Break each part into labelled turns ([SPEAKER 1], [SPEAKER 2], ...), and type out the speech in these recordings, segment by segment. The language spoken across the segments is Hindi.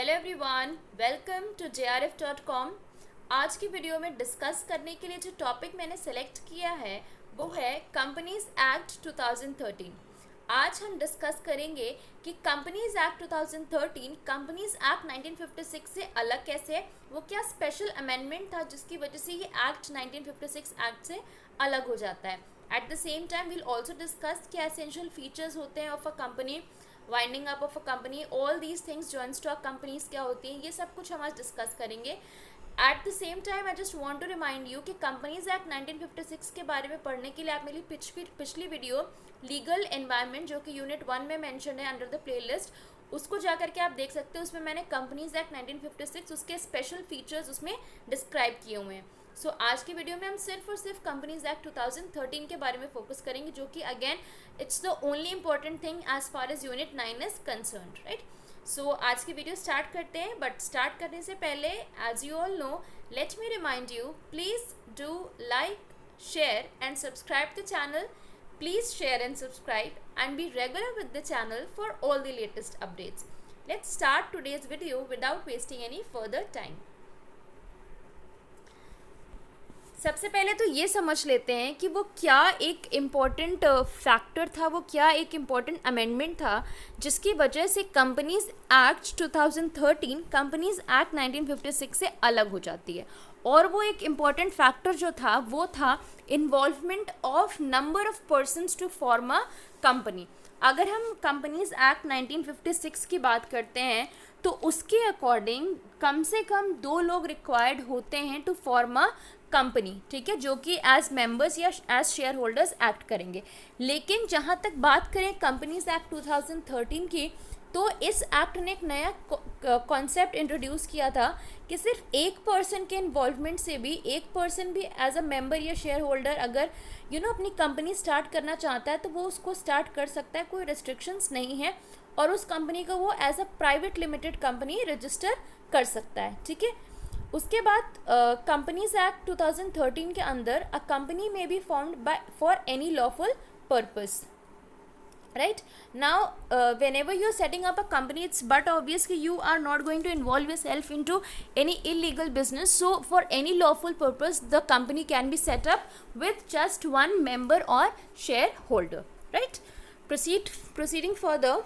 [SPEAKER 1] Hello everyone, welcome to JRF.com। आज की वीडियो में डिस्कस करने के लिए जो टॉपिक मैंने सेलेक्ट किया है वो है कंपनीज एक्ट 2013। आज हम डिस्कस करेंगे कि कंपनीज एक्ट 2013 कंपनीज एक्ट 1956 से अलग कैसे है, वो क्या स्पेशल अमेंडमेंट था जिसकी वजह से ये एक्ट 1956 एक्ट से अलग हो जाता है। Eight the same time will also discuss क्या एसेंशियल फीचर्स होते हैं of a company, winding up of a company, all these things, joint stock companies क्या होती हैं, ये सब कुछ हम आज डिस्कस करेंगे। At the same time I just want to remind you कि कंपनीज एक्ट 1956 के बारे में पढ़ने के लिए आप मेरी पिछली वीडियो लीगल एनवायरनमेंट जो कि यूनिट 1 में मेंशन है अंडर द प्लेलिस्ट, उसको जा करके आप देख सकते हो। उसमें मैंने कंपनीज एक्ट 1956 उसके स्पेशल फीचर्स उसमें डिस्क्राइब किए हुए हैं। सो आज की वीडियो में हम सिर्फ और सिर्फ कंपनीज एक्ट 2013 के बारे में फोकस करेंगे, जो कि again it's the only important thing as far as unit 9 is concerned, right. So आज की वीडियो स्टार्ट करते हैं, बट स्टार्ट करने से पहले as you all know, let me remind you, please do like, share and subscribe the channel. Please share and subscribe and be regular with the channel for all the latest updates. Let's start today's video without wasting any further time. सबसे पहले तो ये समझ लेते हैं कि वो क्या एक इम्पॉर्टेंट फैक्टर था, वो क्या एक इम्पॉर्टेंट अमेंडमेंट था जिसकी वजह से कंपनीज एक्ट 2013 कंपनीज एक्ट 1956 से अलग हो जाती है। और वो एक इम्पॉर्टेंट फैक्टर जो था वो था involvement of number of persons to form a company. अगर हम कंपनीज एक्ट 1956 की बात करते हैं तो उसके अकॉर्डिंग कम से कम 2 लोग रिक्वायर्ड होते हैं टू फॉर्म अ कंपनी, ठीक है, जो कि एज मेंबर्स या एज शेयर होल्डर्स एक्ट करेंगे। लेकिन जहाँ तक बात करें कंपनीज एक्ट 2013 की, तो इस एक्ट ने एक नया कॉन्सेप्ट इंट्रोड्यूस किया था कि सिर्फ एक पर्सन के इन्वॉल्वमेंट से भी, एक पर्सन भी एज अ मेंबर या शेयर होल्डर अगर अपनी कंपनी स्टार्ट करना चाहता है तो वो उसको स्टार्ट कर सकता है, कोई रिस्ट्रिक्शंस नहीं है, और उस कंपनी को वो as a private limited company register कर सकता है, ठीक है। उसके बाद कंपनीज एक्ट 2013 के अंदर अ कंपनी में be formed by for any lawful purpose, right? Now whenever you're setting up a company, it's but obvious that you are not going to involve yourself into any illegal business, so for any lawful purpose the company can be set up with just one member or shareholder, right? Proceeding further,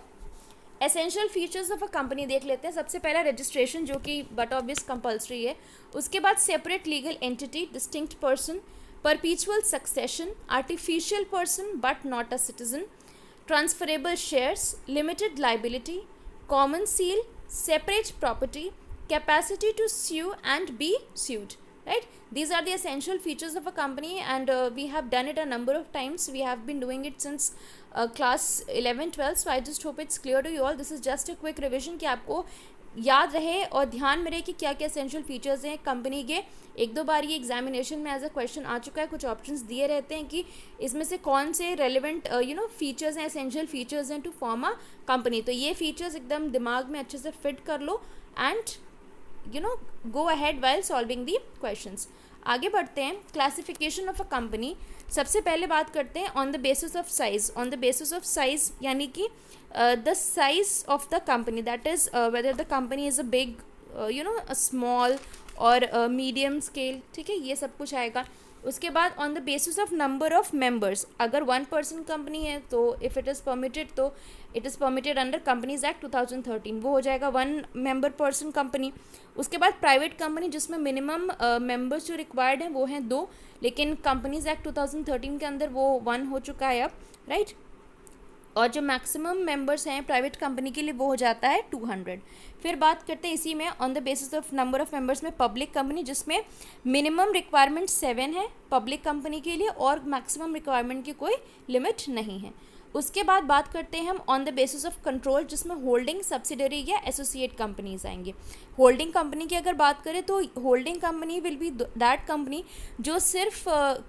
[SPEAKER 1] essential features of a company देख लेते हैं। सबसे पहला रजिस्ट्रेशन, जो कि बट ऑब्वियस कंपल्सरी है। उसके बाद separate legal entity, distinct person, परपीचुअल succession, artificial person but not a citizen, transferable shares, limited liability, common seal, separate property, capacity to sue and be sued, right? These are the essential features of a company, and we have done it a number of times. We have been doing it since class 11-12, so I just hope it's clear to you all. This is just a quick revision कि आपको याद रहे और ध्यान में रहे कि क्या क्या एसेंशियल फीचर्स हैं कंपनी के। एक दो बार ये एग्जामिनेशन में एज अ क्वेश्चन आ चुका है, कुछ ऑप्शंस दिए रहते हैं कि इसमें से कौन से रेलिवेंट फीचर्स हैं, एसेंशियल फीचर्स हैं टू फॉर्म अ कंपनी। तो ये फीचर्स एकदम दिमाग में अच्छे से फिट कर लो and go ahead while solving the questions. आगे बढ़ते हैं, क्लासिफिकेशन ऑफ अ कंपनी। सबसे पहले बात करते हैं on the basis of size. On the basis of size यानी कि the size of the company, that is whether the company is a big a small or a medium scale, ठीक है, ये सब कुछ आएगा। उसके बाद on the basis of number of members, अगर 1 पर्सन कंपनी है तो इफ़ इट इज़ परमिटेड तो it is permitted under companies act 2013, वो हो जाएगा 1 मेंबर पर्सन कंपनी। उसके बाद प्राइवेट कंपनी जिसमें मिनिमम मेंबर्स जो रिक्वायर्ड हैं वो हैं 2, लेकिन कंपनीज एक्ट 2013 के अंदर वो 1 हो चुका है अब, राइट। और जो मैक्सिमम मेंबर्स हैं प्राइवेट कंपनी के लिए वो हो जाता है 200। फिर बात करते हैं इसी में on the basis of number of members में पब्लिक कंपनी, जिसमें मिनिमम रिक्वायरमेंट 7 है पब्लिक कंपनी के लिए और मैक्सिमम रिक्वायरमेंट की कोई लिमिट नहीं है। उसके बाद बात करते हैं हम on the basis of control, जिसमें होल्डिंग, सब्सिडरी या एसोसिएट कंपनीज आएंगे। होल्डिंग कंपनी की अगर बात करें तो holding company will be that company जो सिर्फ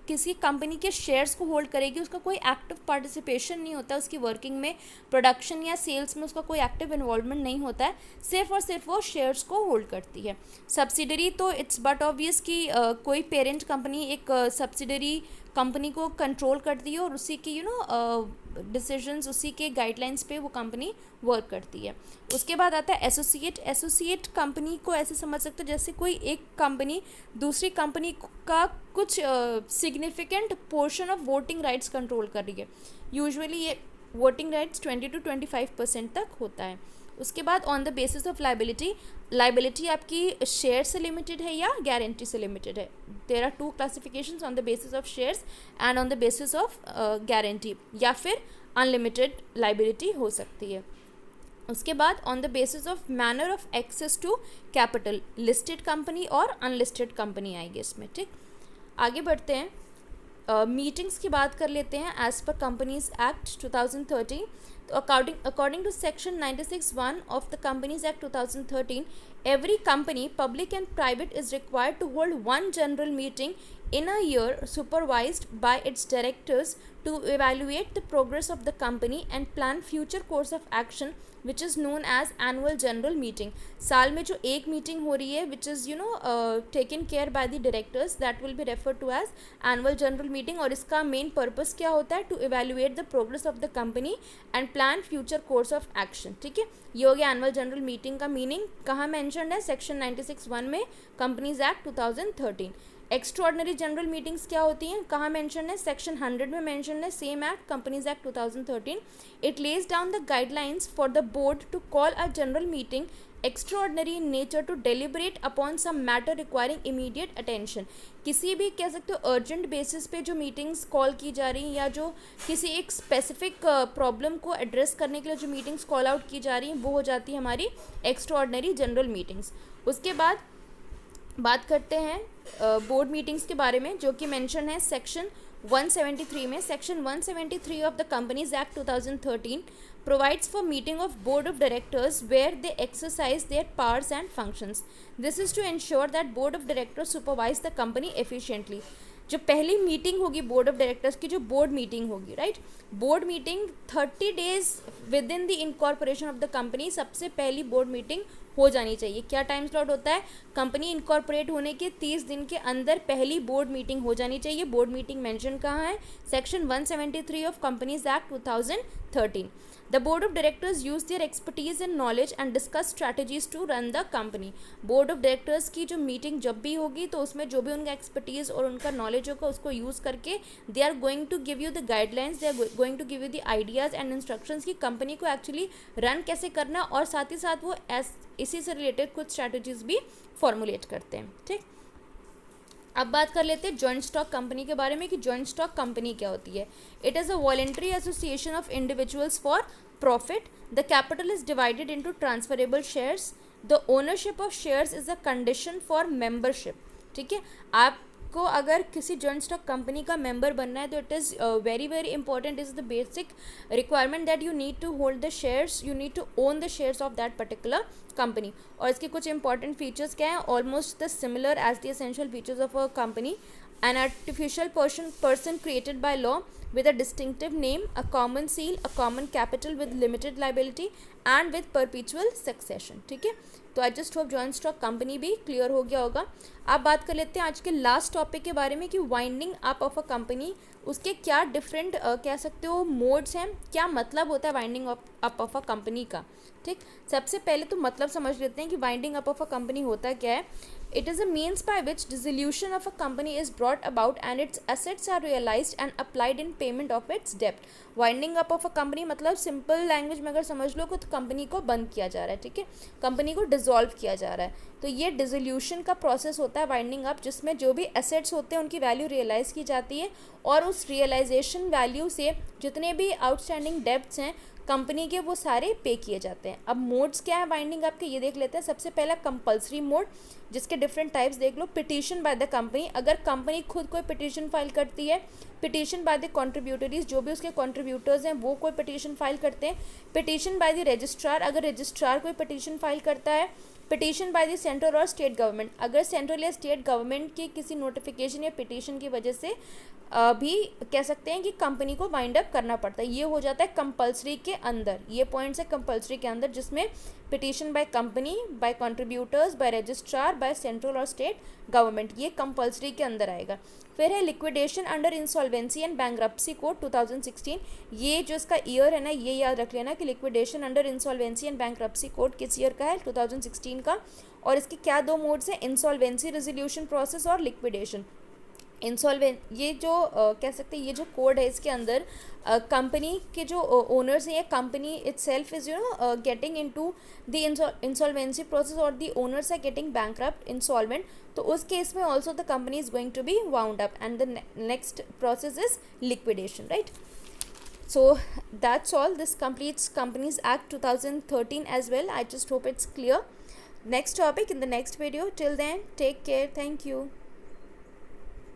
[SPEAKER 1] किसी कंपनी के शेयर्स को होल्ड करेगी, उसका कोई एक्टिव पार्टिसिपेशन नहीं होता, उसकी वर्किंग में, प्रोडक्शन या सेल्स में उसका कोई एक्टिव इन्वॉल्वमेंट नहीं होता है, सिर्फ और सिर्फ वो शेयर्स को होल्ड करती है। सब्सिडरी तो इट्स बट ऑब्वियस कि कोई पेरेंट कंपनी एक सब्सिडरी कंपनी को कंट्रोल करती है और उसी की डिसीजंस, उसी के गाइडलाइंस पे वो कंपनी वर्क करती है। उसके बाद आता है एसोसिएट। एसोसिएट कंपनी को ऐसे समझ सकते हो जैसे कोई एक कंपनी दूसरी कंपनी का कुछ significant portion of voting rights control कर रही है। यूजुअली ये वोटिंग राइट्स 20 to 25% तक होता है। उसके बाद on the basis of liability, liability आपकी शेयर से लिमिटेड है या गारंटी से लिमिटेड है। There are two classifications, on the basis of shares and on the basis of guarantee, या फिर अनलिमिटेड लाइबिलिटी हो सकती है। उसके बाद on the basis of manner of access to capital, listed company और अनलिस्टेड कंपनी आएगी इसमें। ठीक, आगे बढ़ते हैं। मीटिंग्स की बात कर लेते हैं। एज पर कंपनीज एक्ट 2013, तो according to section 96(1) of the companies act 2013, every company, public and private, is required to hold one general meeting in a year supervised by its directors to evaluate the progress of the company and plan future course of action, which is known as annual general meeting. साल में जो एक मीटिंग हो रही है which is taken care by the directors, that will be referred to as annual general meeting, और इसका मेन पर्पस क्या होता है? to evaluate the progress of the company and plan future course of action. ठीक है, ये हो गया एनुअल जनरल मीटिंग का मीनिंग। कहाँ मेंशन्ड है? सेक्शन 96(1) में, companies act 2013। Extraordinary general meetings क्या होती हैं? कहाँ मेंशन है? सेक्शन 100 में मेंशन है, same act, companies act 2013। It lays down the guidelines for the board to call a general meeting extraordinary in nature to deliberate upon some matter requiring immediate attention. किसी भी कह सकते हो अर्जेंट बेसिस पे जो मीटिंग्स कॉल की जा रही हैं, या जो किसी एक स्पेसिफिक प्रॉब्लम को एड्रेस करने के लिए जो मीटिंग्स कॉल आउट की जा रही हैं, वो हो जाती है हमारी एक्स्ट्राऑर्डिनरी जनरल मीटिंग्स। उसके बाद बात करते हैं बोर्ड मीटिंग्स के बारे में, जो कि मेंशन है सेक्शन 173 में। Section 173 of the companies act 2013 provides for meeting of board of directors where they exercise their powers and functions. This is to ensure that board of directors supervise the company efficiently. जो पहली मीटिंग होगी बोर्ड ऑफ डायरेक्टर्स की, जो बोर्ड मीटिंग होगी, right, board meeting 30 days with in the incorporation of the company, सबसे पहली बोर्ड मीटिंग हो जानी चाहिए। क्या टाइम स्लॉट होता है? कंपनी इनकॉर्पोरेट होने के 30 दिन के अंदर पहली बोर्ड मीटिंग हो जानी चाहिए। बोर्ड मीटिंग मेंशन कहाँ है? Section 173 of companies act 2013। The board of directors use their expertise and knowledge and discuss strategies to run the company. Board of directors की जो मीटिंग जब भी होगी, तो उसमें जो भी उनका एक्सपर्टीज़ और उनका नॉलेज होगा, उसको यूज़ करके they are going to give you the guidelines, they are going to give you the ideas and instructions की कंपनी को एक्चुअली रन कैसे करना, और साथ ही साथ वो इसी से रिलेटेड कुछ स्ट्रैटेजीज भी फॉर्मुलेट करते हैं। ठीक, अब बात कर लेते हैं जॉइंट स्टॉक कंपनी के बारे में कि जॉइंट स्टॉक कंपनी क्या होती है। It is a voluntary association of individuals for profit. The capital is divided into transferable shares. The ownership of shares is a condition for membership. ठीक है, आपको अगर किसी जॉइंट स्टॉक कंपनी का मेंबर बनना है, तो it is very very important, is the basic requirement that you need to hold the shares, you need to own the shares of that particular company. और इसके कुछ इंपॉर्टेंट फीचर्स क्या हैं? Almost the similar as the essential features of a company. An artificial person created by law with a distinctive name, a common seal, a common capital with limited liability and with perpetual succession. ठीक है, तो I just hope joint stock company भी क्लियर हो गया होगा। अब बात कर लेते हैं आज के लास्ट टॉपिक के बारे में कि winding up of a company, उसके क्या डिफरेंट कह सकते हो मोड्स हैं, क्या मतलब होता है winding up of a company का। ठीक, सबसे पहले तो मतलब समझ लेते हैं कि winding up of a company होता क्या है। It is a means by which dissolution of a company is brought about and its assets are realized and applied in payment of its debt. Winding up of a company मतलब सिंपल लैंग्वेज में अगर समझ लो तो कंपनी को बंद किया जा रहा है। ठीक है, कंपनी को डिसॉल्व किया जा रहा है, तो ये डिसोल्यूशन का प्रोसेस होता है वाइंडिंग अप, जिसमें जो भी एसेट्स होते हैं उनकी वैल्यू रियलाइज़ की जाती है, और उस रियलाइजेशन वैल्यू से जितने भी आउटस्टैंडिंग डेब्ट्स हैं कंपनी के, वो सारे पे किए जाते हैं। अब मोड्स क्या है वाइंडिंग अप के, ये देख लेते हैं। सबसे पहला कंपल्सरी मोड, जिसके डिफरेंट टाइप्स देख लो। पिटीशन बाय द कंपनी, अगर कंपनी खुद कोई पिटीशन फाइल करती है। पिटीशन बाय द कॉन्ट्रीब्यूटरीज, जो भी उसके कॉन्ट्रीब्यूटर्स हैं वो कोई पिटीशन फाइल करते हैं। पिटीशन बाय द रजिस्ट्रार, अगर रजिस्ट्रार कोई पिटीशन फाइल करता है। पिटीशन बाय द सेंट्रल और स्टेट गवर्नमेंट, अगर सेंट्रल या स्टेट गवर्नमेंट की किसी नोटिफिकेशन या पिटीशन की वजह से भी कह सकते हैं कि कंपनी को वाइंड अप करना पड़ता है। ये हो जाता है कंपल्सरी के अंदर, ये पॉइंट्स है कंपल्सरी के अंदर, जिसमें petition by company, by contributors, by registrar, by central और स्टेट गवर्नमेंट, ये कंपल्सरी के अंदर आएगा। फिर है liquidation under insolvency and bankruptcy code 2016, ये जो इसका ईयर है ना, ये याद रख लेना कि liquidation under insolvency and bankruptcy code किस ईयर का है, 2016 का। और इसके क्या दो मोड्स हैं, इंसॉल्वेंसी रेजोल्यूशन प्रोसेस और लिक्विडेशन। इंसॉल्वेंट, ये जो कह सकते हैं, ये जो कोड है इसके अंदर कंपनी के जो ओनर्स हैं, company itself is getting into the insolvency process और the owners are getting bankrupt, insolvent, तो उस केस में also the company is going to be wound up and the next process is liquidation, right? So that's all. This completes Companies Act 2013 as well. I just hope it's clear. Next topic in the next video. Till then, take care. Thank you.